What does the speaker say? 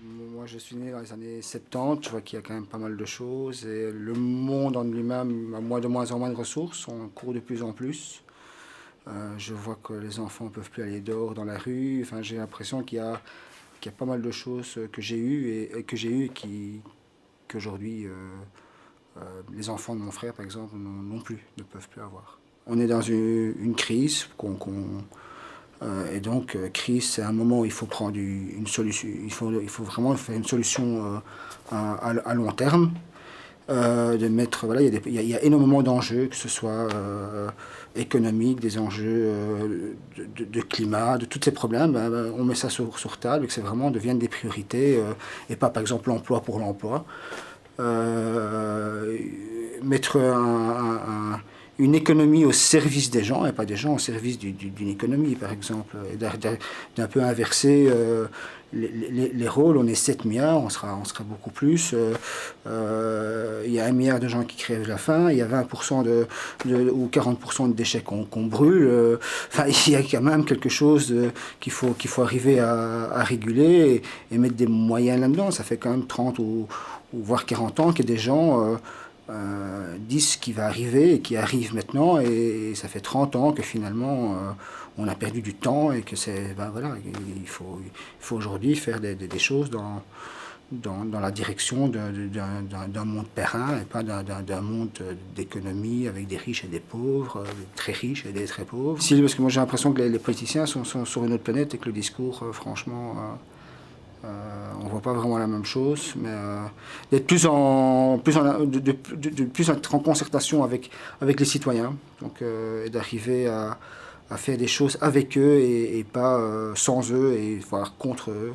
Moi, je suis né dans les années 70, je vois qu'il y a quand même pas mal de choses et le monde en lui-même a de moins en moins de ressources, on court de plus en plus. Je vois que les enfants ne peuvent plus aller dehors dans la rue. Enfin, j'ai l'impression qu'il y a pas mal de choses que j'ai eues et qu'aujourd'hui, les enfants de mon frère, par exemple, non plus, ne peuvent plus avoir. On est dans une crise et donc, crise, c'est un moment où il faut prendre une solution. Il faut vraiment faire une solution à long terme. De mettre, voilà, il y a énormément d'enjeux, que ce soit économiques, des enjeux de climat, de tous ces problèmes. On met ça sur table et que c'est vraiment deviennent des priorités et pas par exemple l'emploi pour l'emploi. Euh, Mettre une économie au service des gens et pas des gens au service d'une économie, par exemple. Et d'un peu inverser les rôles. On est 7 milliards, on sera beaucoup plus. Il y a 1 milliard de gens qui crèvent la faim, il y a 20% ou 40% de déchets qu'on brûle. Enfin, il y a quand même quelque chose qu'il faut arriver à réguler et mettre des moyens là-dedans. Ça fait quand même 30 ou voire 40 ans que des gens disent ce qui va arriver et qui arrive maintenant et ça fait 30 ans que finalement on a perdu du temps et que c'est ben voilà il faut aujourd'hui faire des choses dans la direction d'un monde périn et pas d'un monde d'économie avec des riches et des pauvres, des très riches et des très pauvres. Si, parce que moi j'ai l'impression que les politiciens sont sur une autre planète et que le discours franchement on voit pas vraiment la même chose, mais d'être de plus être en concertation avec les citoyens, donc et d'arriver à faire des choses avec eux et pas sans eux et voire contre eux.